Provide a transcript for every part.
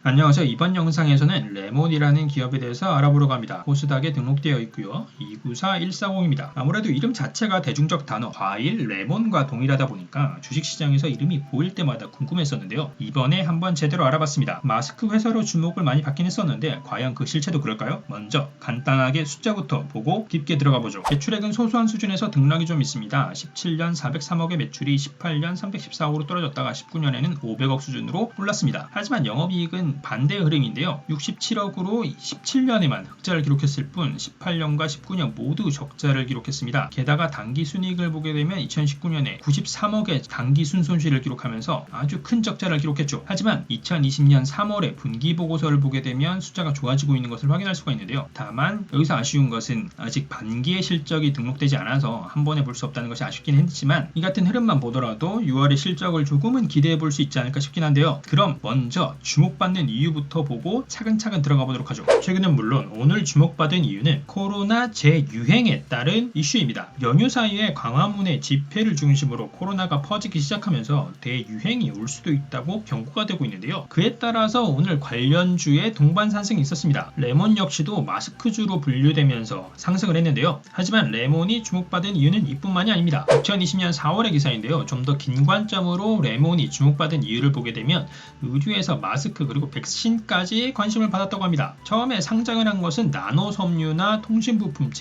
안녕하세요. 이번 영상에서는 레몬이라는 기업에 대해서 알아보려고 합니다. 코스닥에 등록되어 있고요. 294140입니다. 아무래도 이름 자체가 대중적 단어 과일 레몬과 동일하다 보니까 주식시장에서 이름이 보일 때마다 궁금했었는데요. 이번에 한번 제대로 알아봤습니다. 마스크 회사로 주목을 많이 받긴 했었는데 과연 그 실체도 그럴까요? 먼저 간단하게 숫자부터 보고 깊게 들어가 보죠. 매출액은 소소한 수준에서 등락이 좀 있습니다. 17년 403억의 매출이 18년 314억으로 떨어졌다가 19년에는 500억 수준으로 올랐습니다. 하지만 영업이익은 반대의 흐름인데요. 67억으로 17년에만 흑자를 기록했을 뿐 18년과 19년 모두 적자를 기록했습니다. 게다가 당기순이익을 보게 되면 2019년에 93억의 당기순손실을 기록하면서 아주 큰 적자를 기록했죠. 하지만 2020년 3월에 분기보고서를 보게 되면 숫자가 좋아지고 있는 것을 확인할 수가 있는데요. 다만 여기서 아쉬운 것은 아직 반기의 실적이 등록되지 않아서 한 번에 볼 수 없다는 것이 아쉽긴 했지만 이 같은 흐름만 보더라도 6월의 실적을 조금은 기대해 볼 수 있지 않을까 싶긴 한데요. 그럼 먼저 주목받는 이유부터 보고 차근차근 들어가 보도록 하죠. 최근은 물론 오늘 주목받은 이유는 코로나 재유행에 따른 이슈입니다. 연휴 사이에 광화문의 집회를 중심으로 코로나가 퍼지기 시작하면서 대유행이 올 수도 있다고 경고가 되고 있는데요. 그에 따라서 오늘 관련주에 동반 상승이 있었습니다. 레몬 역시도 마스크주로 분류되면서 상승을 했는데요. 하지만 레몬이 주목받은 이유는 이뿐만이 아닙니다. 2020년 4월의 기사인데요. 좀 더 긴 관점으로 레몬이 주목받은 이유를 보게 되면 의류에서 마스크 그리고 백신까지 관심을 받았다고 합니다. 처음에 상장을 한 것은 나노섬유나 통신부품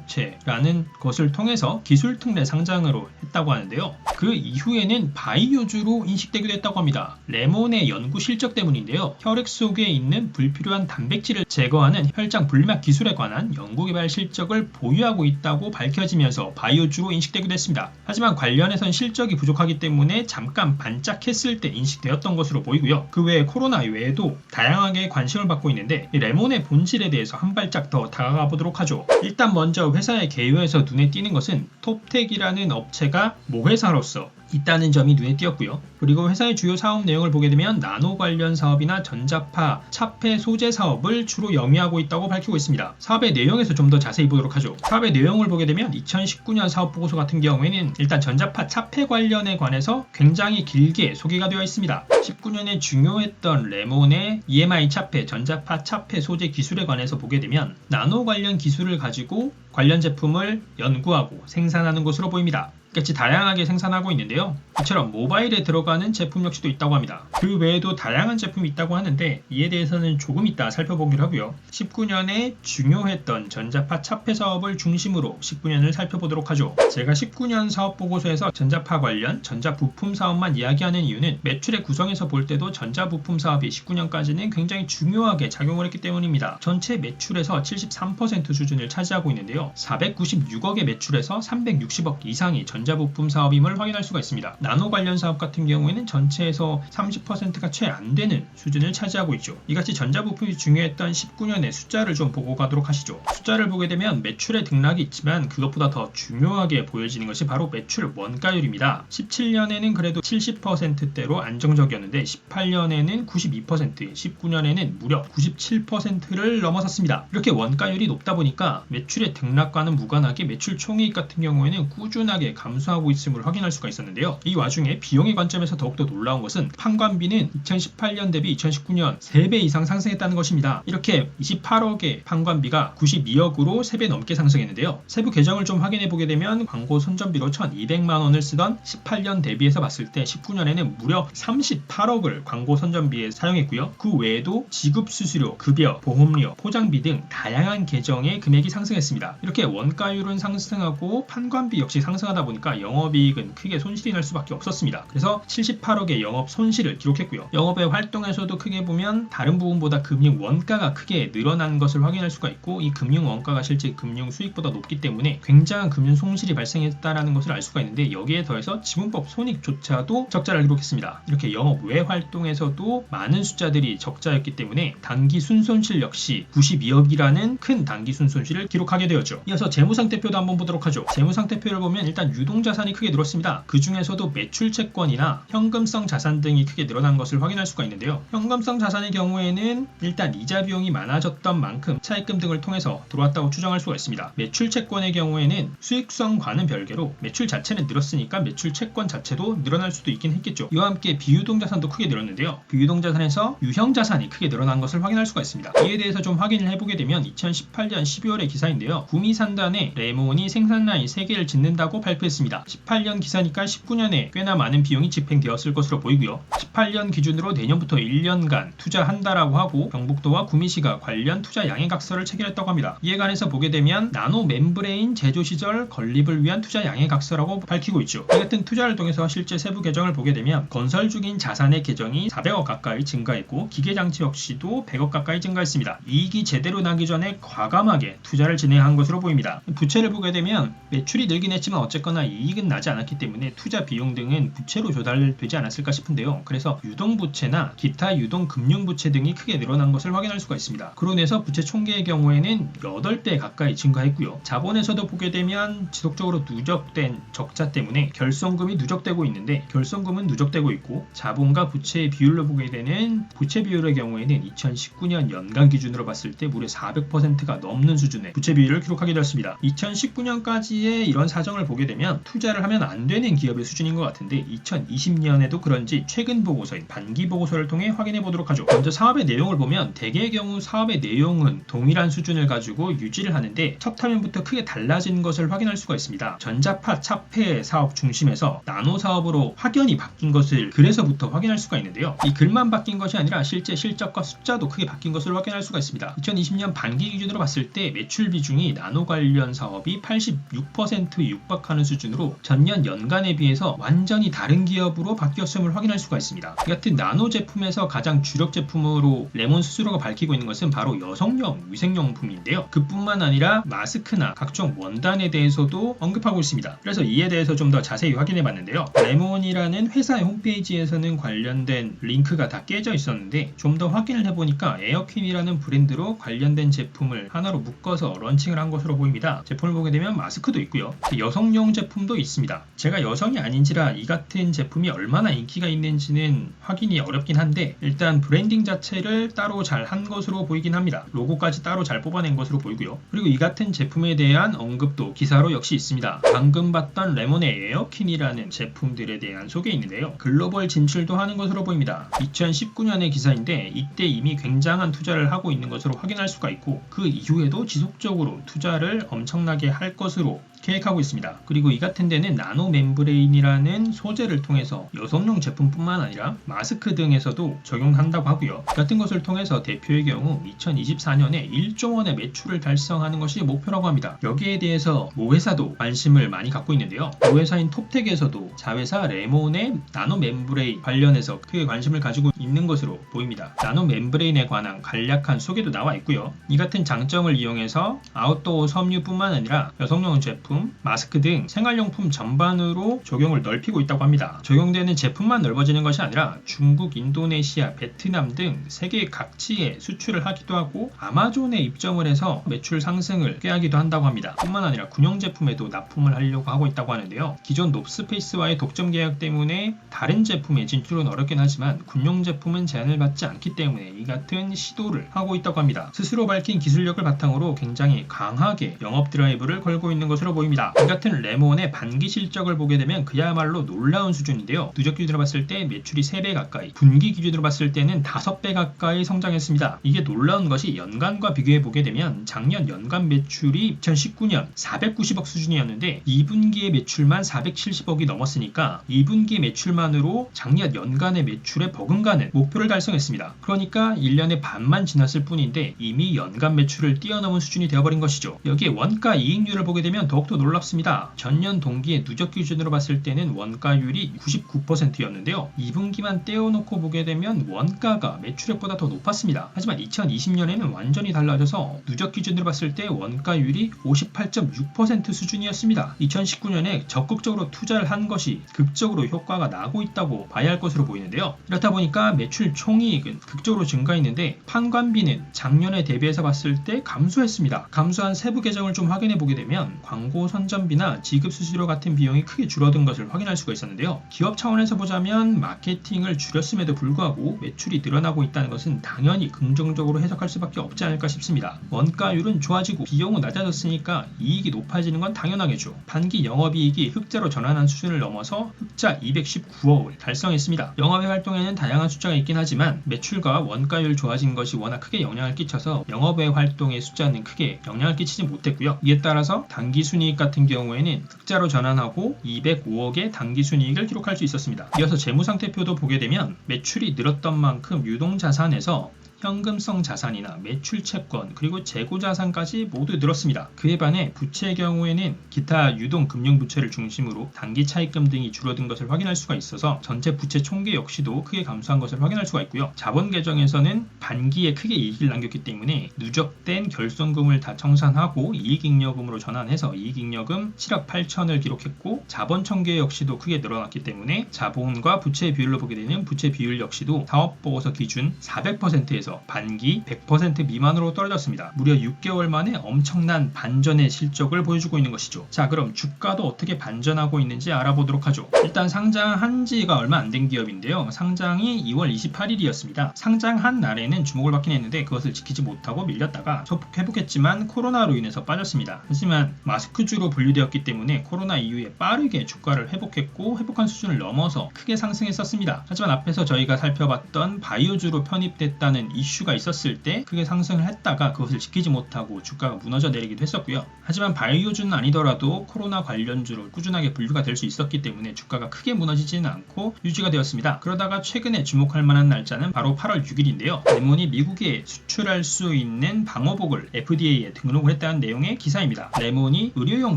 제조업체라는 것을 통해서 기술 특례 상장으로 했다고 하는데요. 그 이후에는 바이오주로 인식되기도 했다고 합니다. 레몬의 연구 실적 때문인데요. 혈액 속에 있는 불필요한 단백질을 제거하는 혈장 분리막 기술에 관한 연구개발 실적을 보유하고 있다고 밝혀지면서 바이오주로 인식되기도 했습니다. 하지만 관련해선 실적이 부족하기 때문에 잠깐 반짝했을 때 인식되었던 것으로 보이고요. 그 외에 코로나 외에도 다양하게 관심을 받고 있는데 이 레몬의 본질에 대해서 한 발짝 더 다가가 보도록 하죠. 일단 먼저 회사의 개요에서 눈에 띄는 것은 톱텍이라는 업체가 모회사로서 있다는 점이 눈에 띄었고요. 그리고 회사의 주요 사업 내용을 보게 되면 나노 관련 사업이나 전자파, 차폐 소재 사업을 주로 영위하고 있다고 밝히고 있습니다. 사업의 내용에서 좀 더 자세히 보도록 하죠. 사업의 내용을 보게 되면 2019년 사업 보고서 같은 경우에는 일단 전자파 차폐 관련에 관해서 굉장히 길게 소개가 되어 있습니다. 19년에 중요했던 레몬의 EMI 차폐, 전자파 차폐 소재 기술에 관해서 보게 되면 나노 관련 기술을 가지고 관련 제품을 연구하고 생산하는 것으로 보입니다. 같이 다양하게 생산하고 있는데요. 이처럼 모바일에 들어가는 제품 역시도 있다고 합니다. 그 외에도 다양한 제품이 있다고 하는데 이에 대해서는 조금 이따 살펴보기로 하고요. 19년에 중요했던 전자파 차폐 사업을 중심으로 19년을 살펴보도록 하죠. 제가 19년 사업 보고서에서 전자파 관련 전자부품 사업만 이야기하는 이유는 매출의 구성에서 볼 때도 전자부품 사업이 19년까지는 굉장히 중요하게 작용을 했기 때문입니다. 전체 매출에서 73% 수준을 차지하고 있는데요. 496억의 매출에서 360억 이상이 전자부품 사업임을 확인할 수가 있습니다. 나노 관련 사업 같은 경우에는 전체에서 30%가 채 안 되는 수준을 차지하고 있죠. 이같이 전자부품이 중요했던 19년의 숫자를 좀 보고 가도록 하시죠. 숫자를 보게 되면 매출의 등락이 있지만 그것보다 더 중요하게 보여지는 것이 바로 매출 원가율입니다. 17년에는 그래도 70%대로 안정적이었는데 18년에는 92%, 19년에는 무려 97%를 넘어섰습니다. 이렇게 원가율이 높다 보니까 매출의 등락과는 무관하게 매출 총이익 같은 경우에는 꾸준하게 감소하고 있음을 확인할 수가 있었는데요. 이 와중에 비용의 관점에서 더욱더 놀라운 것은 판관비는 2018년 대비 2019년 3배 이상 상승했다는 것입니다. 이렇게 28억의 판관비가 92억으로 3배 넘게 상승했는데요. 세부 계정을 좀 확인해 보게 되면 광고 선전비로 1200만 원을 쓰던 18년 대비해서 봤을 때 19년에는 무려 38억을 광고 선전비에 사용했고요. 그 외에도 지급 수수료, 급여, 보험료, 포장비 등 다양한 계정의 금액이 상승했습니다. 이렇게 원가율은 상승하고 판관비 역시 상승하다 보니까 영업이익은 크게 손실이 날 수밖에 없었습니다. 그래서 78억의 영업 손실을 기록했고요. 영업의 활동에서도 크게 보면 다른 부분보다 금융 원가가 크게 늘어난 것을 확인할 수가 있고 이 금융 원가가 실제 금융 수익보다 높기 때문에 굉장한 금융 손실이 발생했다는 것을 알 수가 있는데 여기에 더해서 지분법 손익조차도 적자를 기록했습니다. 이렇게 영업 외 활동에서도 많은 숫자들이 적자였기 때문에 단기 순손실 역시 92억이라는 큰 단기 순손실을 기록하게 되었죠. 이어서 재무상태표도 한번 보도록 하죠. 재무상태표를 보면 일단 유동 유동자산이 크게 늘었습니다. 그 중에서도 매출채권이나 현금성 자산 등이 크게 늘어난 것을 확인할 수가 있는데요. 현금성 자산의 경우에는 일단 이자 비용이 많아졌던 만큼 차입금 등을 통해서 들어왔다고 추정할 수가 있습니다. 매출채권의 경우에는 수익성과는 별개로 매출 자체는 늘었으니까 매출채권 자체도 늘어날 수도 있긴 했겠죠. 이와 함께 비유동자산도 크게 늘었는데요. 비유동자산에서 유형자산이 크게 늘어난 것을 확인할 수가 있습니다. 이에 대해서 좀 확인을 해보게 되면 2018년 12월의 기사인데요. 구미산단에 레몬이 생산라인 3개를 짓는다고 발표했습니다. 18년 기사니까 19년에 꽤나 많은 비용이 집행되었을 것으로 보이고요. 18년 기준으로 내년부터 1년간 투자한다라고 하고 경북도와 구미시가 관련 투자 양해각서를 체결했다고 합니다. 이에 관해서 보게 되면 나노 멤브레인 제조 시절 건립을 위한 투자 양해각서라고 밝히고 있죠. 이 같은 투자를 통해서 실제 세부 계정을 보게 되면 건설 중인 자산의 계정이 400억 가까이 증가했고 기계장치 역시도 100억 가까이 증가했습니다. 이익이 제대로 나기 전에 과감하게 투자를 진행한 것으로 보입니다. 부채를 보게 되면 매출이 늘긴 했지만 어쨌거나 이익은 나지 않았기 때문에 투자 비용 등은 부채로 조달되지 않았을까 싶은데요. 그래서 유동부채나 기타 유동금융부채 등이 크게 늘어난 것을 확인할 수가 있습니다. 그로 인해서 부채 총계의 경우에는 8배 가까이 증가했고요. 자본에서도 보게 되면 지속적으로 누적된 적자 때문에 결손금이 누적되고 있는데 결손금은 누적되고 있고 자본과 부채의 비율로 보게 되는 부채 비율의 경우에는 2019년 연간 기준으로 봤을 때 무려 400%가 넘는 수준의 부채 비율을 기록하게 되었습니다. 2019년까지의 이런 사정을 보게 되면 투자를 하면 안 되는 기업의 수준인 것 같은데 2020년에도 그런지 최근 보고서인 반기 보고서를 통해 확인해 보도록 하죠. 먼저 사업의 내용을 보면 대개의 경우 사업의 내용은 동일한 수준을 가지고 유지를 하는데 첫 화면부터 크게 달라진 것을 확인할 수가 있습니다. 전자파 차폐 사업 중심에서 나노 사업으로 확연히 바뀐 것을 글에서부터 확인할 수가 있는데요. 이 글만 바뀐 것이 아니라 실제 실적과 숫자도 크게 바뀐 것을 확인할 수가 있습니다. 2020년 반기 기준으로 봤을 때 매출 비중이 나노 관련 사업이 86%에 육박하는 수준으로 전년 연간에 비해서 완전히 다른 기업으로 바뀌었음을 확인할 수가 있습니다. 이 같은 나노 제품에서 가장 주력 제품으로 레몬 스스로가 밝히고 있는 것은 바로 여성용 위생용품인데요. 그뿐만 아니라 마스크나 각종 원단에 대해서도 언급하고 있습니다. 그래서 이에 대해서 좀 더 자세히 확인해 봤는데요. 레몬이라는 회사의 홈페이지에서는 관련된 링크가 다 깨져 있었는데 좀 더 확인을 해보니까 에어퀸이라는 브랜드로 관련된 제품을 하나로 묶어서 런칭을 한 것으로 보입니다. 제품을 보게 되면 마스크도 있고요. 여성용 제품도 있습니다. 제가 여성이 아닌지라 이 같은 제품이 얼마나 인기가 있는지는 확인이 어렵긴 한데 일단 브랜딩 자체를 따로 잘 한 것으로 보이긴 합니다. 로고까지 따로 잘 뽑아낸 것으로 보이고요. 그리고 이 같은 제품에 대한 언급도 기사로 역시 있습니다. 방금 봤던 레몬의 에어퀸이라는 제품들에 대한 소개인데요. 글로벌 진출도 하는 것으로 보입니다. 2019년의 기사인데 이때 이미 굉장한 투자를 하고 있는 것으로 확인할 수가 있고 그 이후에도 지속적으로 투자를 엄청나게 할 것으로 계획하고 있습니다. 그리고 이 같은 데는 나노 멤브레인이라는 소재를 통해서 여성용 제품뿐만 아니라 마스크 등에서도 적용한다고 하고요. 같은 것을 통해서 대표의 경우 2024년에 1조 원의 매출을 달성하는 것이 목표라고 합니다. 여기에 대해서 모회사도 관심을 많이 갖고 있는데요. 모회사인 톱텍에서도 자회사 레몬의 나노 멤브레인 관련해서 크게 관심을 가지고 있는 것으로 보입니다. 나노 멤브레인에 관한 간략한 소개도 나와 있고요. 이 같은 장점을 이용해서 아웃도어 섬유뿐만 아니라 여성용 제품, 마스크 등 생활용품 전반으로 적용을 넓히고 있다고 합니다. 적용되는 제품만 넓어지는 것이 아니라 중국, 인도네시아, 베트남 등 세계 각지에 수출을 하기도 하고 아마존에 입점을 해서 매출 상승을 꾀하기도 한다고 합니다. 뿐만 아니라 군용 제품에도 납품을 하려고 하고 있다고 하는데요. 기존 롭스페이스와의 독점 계약 때문에 다른 제품의 진출은 어렵긴 하지만 군용 제품은 제한을 받지 않기 때문에 이 같은 시도를 하고 있다고 합니다. 스스로 밝힌 기술력을 바탕으로 굉장히 강하게 영업 드라이브를 걸고 있는 것으로 보입니다. 이 같은 레몬의 반기 실적을 보게 되면 그야말로 놀라운 수준인데요. 누적 기준으로 봤을 때 매출이 3배 가까이, 분기 기준으로 봤을 때는 5배 가까이 성장했습니다. 이게 놀라운 것이 연간과 비교해 보게 되면 작년 연간 매출이 2019년 490억 수준이었는데 2분기의 매출만 470억이 넘었으니까 2분기 매출만으로 작년 연간의 매출에 버금가는 목표를 달성했습니다. 그러니까 1년의 반만 지났을 뿐인데 이미 연간 매출을 뛰어넘은 수준이 되어버린 것이죠. 여기에 원가 이익률을 보게 되면 더욱더 놀랍습니다. 전년 동기의 누적 기준으로 봤을 때는 원가율이 99%였는데요. 2분기만 떼어놓고 보게 되면 원가가 매출액보다 더 높았습니다. 하지만 2020년에는 완전히 달라져서 누적 기준으로 봤을 때 원가율이 58.6% 수준이었습니다. 2019년에 적극적으로 투자를 한 것이 극적으로 효과가 나고 있다고 봐야 할 것으로 보이는데요. 이렇다 보니까 매출 총이익은 극적으로 증가했는데 판관비는 작년에 대비해서 봤을 때 감소했습니다. 감소한 세부 계정을 좀 확인해 보게 되면 광고 광고 선전비나 지급 수수료 같은 비용이 크게 줄어든 것을 확인할 수가 있었는데요. 기업 차원에서 보자면 마케팅을 줄였음에도 불구하고 매출이 늘어나고 있다는 것은 당연히 긍정적으로 해석할 수밖에 없지 않을까 싶습니다. 원가율은 좋아지고 비용은 낮아졌으니까 이익이 높아지는 건 당연하겠죠. 반기 영업이익이 흑자로 전환한 수준을 넘어서 흑자 219억을 달성했습니다. 영업의 활동에는 다양한 숫자가 있긴 하지만 매출과 원가율 좋아진 것이 워낙 크게 영향을 끼쳐서 영업의 활동의 숫자는 크게 영향을 끼치지 못했고요. 이에 따라서 당기순이익 같은 경우에는 흑자로 전환하고 205억의 당기순이익을 기록할 수 있었습니다. 이어서 재무상태표도 보게 되면 매출이 늘었던 만큼 유동자산에서 현금성 자산이나 매출 채권 그리고 재고 자산까지 모두 늘었습니다. 그에 반해 부채의 경우에는 기타 유동 금융 부채를 중심으로 단기 차입금 등이 줄어든 것을 확인할 수가 있어서 전체 부채 총계 역시도 크게 감소한 것을 확인할 수가 있고요. 자본 계정에서는 반기에 크게 이익을 남겼기 때문에 누적된 결손금을 다 청산하고 이익잉여금으로 전환해서 이익잉여금 7억 8천을 기록했고 자본 청계 역시도 크게 늘어났기 때문에 자본과 부채의 비율로 보게 되는 부채 비율 역시도 사업보고서 기준 400%에서 반기 100% 미만으로 떨어졌습니다. 무려 6개월 만에 엄청난 반전의 실적을 보여주고 있는 것이죠. 자, 그럼 주가도 어떻게 반전하고 있는지 알아보도록 하죠. 일단 상장한 지가 얼마 안 된 기업인데요. 상장이 2월 28일이었습니다. 상장한 날에는 주목을 받긴 했는데 그것을 지키지 못하고 밀렸다가 소폭 회복했지만 코로나로 인해서 빠졌습니다. 하지만 마스크주로 분류되었기 때문에 코로나 이후에 빠르게 주가를 회복했고 회복한 수준을 넘어서 크게 상승했었습니다. 하지만 앞에서 저희가 살펴봤던 바이오주로 편입됐다는 이슈가 있었을 때 크게 상승을 했다가 그것을 지키지 못하고 주가가 무너져 내리기도 했었고요. 하지만 바이오주는 아니더라도 코로나 관련주로 꾸준하게 분류가 될 수 있었기 때문에 주가가 크게 무너지지는 않고 유지가 되었습니다. 그러다가 최근에 주목할 만한 날짜는 바로 8월 6일인데요. 레몬이 미국에 수출할 수 있는 방호복을 FDA에 등록을 했다는 내용의 기사입니다. 레몬이 의료용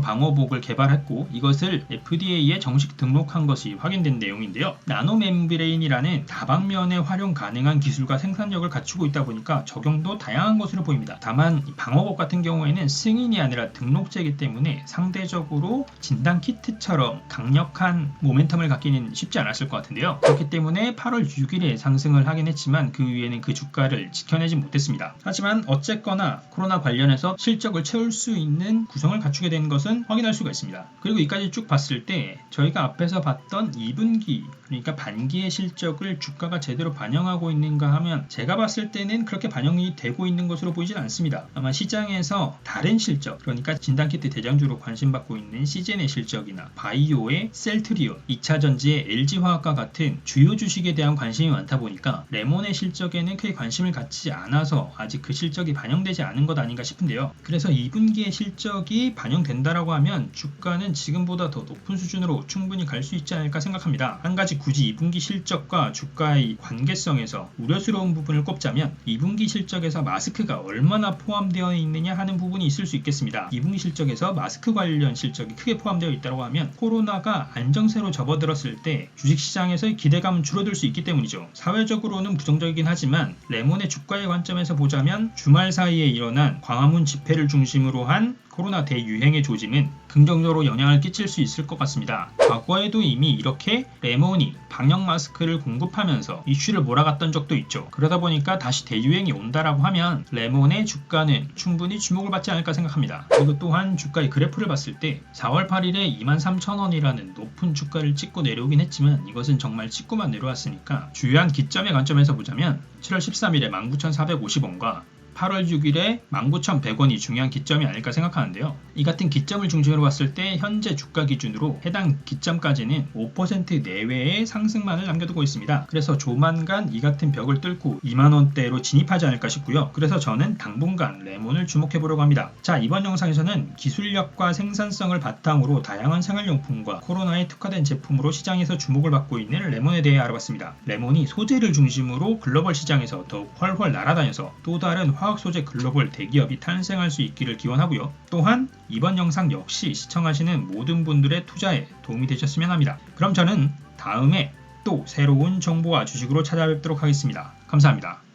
방호복을 개발했고 이것을 FDA에 정식 등록한 것이 확인된 내용인데요. 나노멤브레인이라는 다방면에 활용 가능한 기술과 생산력을 갖추고 있다 보니까 적용도 다양한 것으로 보입니다. 다만 방호복 같은 경우에는 승인이 아니라 등록제이기 때문에 상대적으로 진단키트처럼 강력한 모멘텀을 갖기는 쉽지 않았을 것 같은데요. 그렇기 때문에 8월 6일에 상승을 하긴 했지만 그 위에는 그 주가를 지켜내지 못했습니다. 하지만 어쨌거나 코로나 관련해서 실적을 채울 수 있는 구성을 갖추게 된 것은 확인할 수가 있습니다. 그리고 이까지 쭉 봤을 때 저희가 앞에서 봤던 2분기 그러니까 반기의 실적을 주가가 제대로 반영하고 있는가 하면 제가 봤을 때는 그렇게 반영이 되고 있는 것으로 보이진 않습니다. 아마 시장에서 다른 실적 그러니까 진단키트 대장주로 관심받고 있는 시젠의 실적이나 바이오의 셀트리온, 2차전지의 LG화학과 같은 주요 주식에 대한 관심이 많다 보니까 레몬의 실적에는 크게 관심을 갖지 않아서 아직 그 실적이 반영되지 않은 것 아닌가 싶은데요. 그래서 2분기의 실적이 반영된다라고 하면 주가는 지금보다 더 높은 수준으로 충분히 갈 수 있지 않을까 생각합니다. 한 가지 굳이 2분기 실적과 주가의 관계성에서 우려스러운 부분을 꼽자면 2분기 실적에서 마스크가 얼마나 포함되어 있느냐 하는 부분이 있을 수 있겠습니다. 2분기 실적에서 마스크 관련 실적이 크게 포함되어 있다고 하면 코로나가 안정세로 접어들었을 때 주식시장에서의 기대감은 줄어들 수 있기 때문이죠. 사회적으로는 부정적이긴 하지만 레몬의 주가의 관점에서 보자면 주말 사이에 일어난 광화문 집회를 중심으로 한 코로나 대유행의 조짐은 긍정적으로 영향을 끼칠 수 있을 것 같습니다. 과거에도 이미 이렇게 레몬이 방역 마스크를 공급하면서 이슈를 몰아갔던 적도 있죠. 그러다 보니까 다시 대유행이 온다라고 하면 레몬의 주가는 충분히 주목을 받지 않을까 생각합니다. 그리고 또한 주가의 그래프를 봤을 때 4월 8일에 23,000원이라는 높은 주가를 찍고 내려오긴 했지만 이것은 정말 찍고만 내려왔으니까 주요한 기점의 관점에서 보자면 7월 13일에 19,450원과 8월 6일에 19,100원이 중요한 기점이 아닐까 생각하는데요. 이 같은 기점을 중심으로 봤을 때 현재 주가 기준으로 해당 기점까지는 5% 내외의 상승만을 남겨두고 있습니다. 그래서 조만간 이 같은 벽을 뚫고 2만원대로 진입하지 않을까 싶고요. 그래서 저는 당분간 레몬을 주목해보려고 합니다. 자, 이번 영상에서는 기술력과 생산성을 바탕으로 다양한 생활용품과 코로나에 특화된 제품으로 시장에서 주목을 받고 있는 레몬에 대해 알아봤습니다. 레몬이 소재를 중심으로 글로벌 시장에서 더욱 훨훨 날아다녀서 또 다른 화학소재 글로벌 대기업이 탄생할 수 있기를 기원하고요. 또한 이번 영상 역시 시청하시는 모든 분들의 투자에 도움이 되셨으면 합니다. 그럼 저는 다음에 또 새로운 정보와 주식으로 찾아뵙도록 하겠습니다. 감사합니다.